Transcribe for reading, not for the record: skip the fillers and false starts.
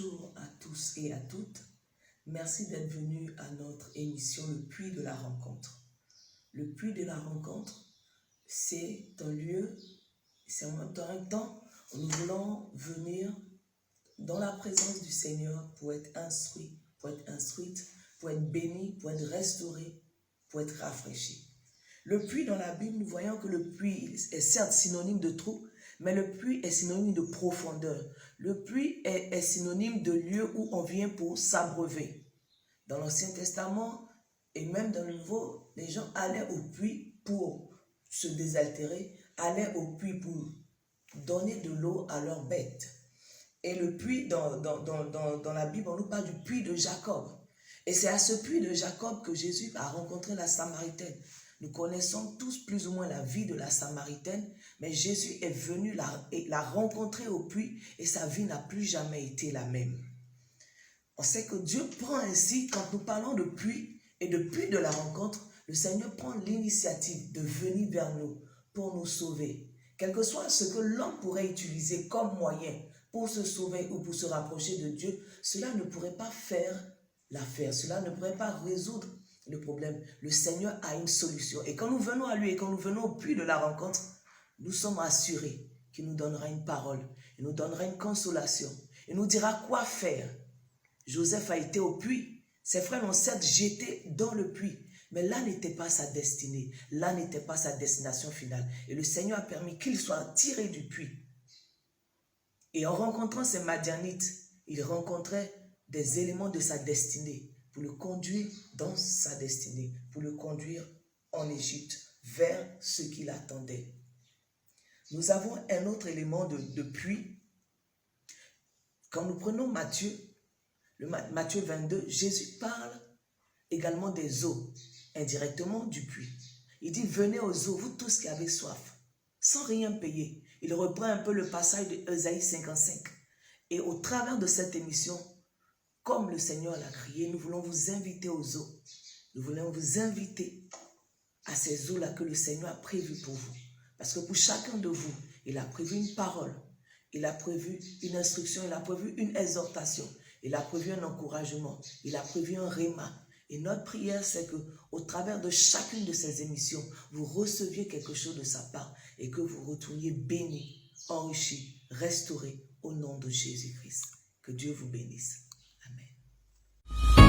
Bonjour à tous et à toutes. Merci d'être venus à notre émission Le Puits de la Rencontre. Le Puits de la Rencontre, c'est un lieu, c'est en même temps un temps où nous voulons venir dans la présence du Seigneur pour être instruits, pour être instruite, pour être bénis, pour être restaurés, pour être rafraîchis. Le puits dans la Bible, nous voyons que le puits est certes synonyme de trou, mais le puits est synonyme de profondeur. Le puits est synonyme de lieu où on vient pour s'abreuver. Dans l'Ancien Testament et même dans le Nouveau, les gens allaient au puits pour se désaltérer, allaient au puits pour donner de l'eau à leurs bêtes. Et le puits, dans la Bible, on nous parle du puits de Jacob. Et c'est à ce puits de Jacob que Jésus a rencontré la Samaritaine. Nous connaissons tous plus ou moins la vie de la Samaritaine, mais Jésus est venu la rencontrer au puits et sa vie n'a plus jamais été la même. On sait que Dieu prend ainsi, quand nous parlons de puits et de puits de la rencontre, le Seigneur prend l'initiative de venir vers nous pour nous sauver. Quel que soit ce que l'homme pourrait utiliser comme moyen pour se sauver ou pour se rapprocher de Dieu, cela ne pourrait pas faire l'affaire, cela ne pourrait pas résoudre le problème. Le Seigneur a une solution. Et quand nous venons à lui et quand nous venons au puits de la rencontre, nous sommes assurés qu'il nous donnera une parole, il nous donnera une consolation, il nous dira quoi faire. Joseph a été au puits. Ses frères l'ont certes jeté dans le puits, mais là n'était pas sa destinée, là n'était pas sa destination finale. Et le Seigneur a permis qu'il soit tiré du puits. Et en rencontrant ces Madianites, il rencontrait des éléments de sa destinée pour le conduire dans sa destinée, pour le conduire en Égypte, vers ce qu'il attendait. Nous avons un autre élément de puits. Quand nous prenons Matthieu, Matthieu 22, Jésus parle également des eaux, indirectement du puits. Il dit, venez aux eaux, vous tous qui avez soif, sans rien payer. Il reprend un peu le passage de Ésaïe 55. Et au travers de cette émission, comme le Seigneur l'a crié, nous voulons vous inviter aux eaux. Nous voulons vous inviter à ces eaux-là que le Seigneur a prévues pour vous. Parce que pour chacun de vous, il a prévu une parole, il a prévu une instruction, il a prévu une exhortation, il a prévu un encouragement, il a prévu un réma. Et notre prière, c'est qu'au travers de chacune de ces émissions, vous receviez quelque chose de sa part et que vous retourniez bénis, enrichis, restaurés au nom de Jésus-Christ. Que Dieu vous bénisse. Amen.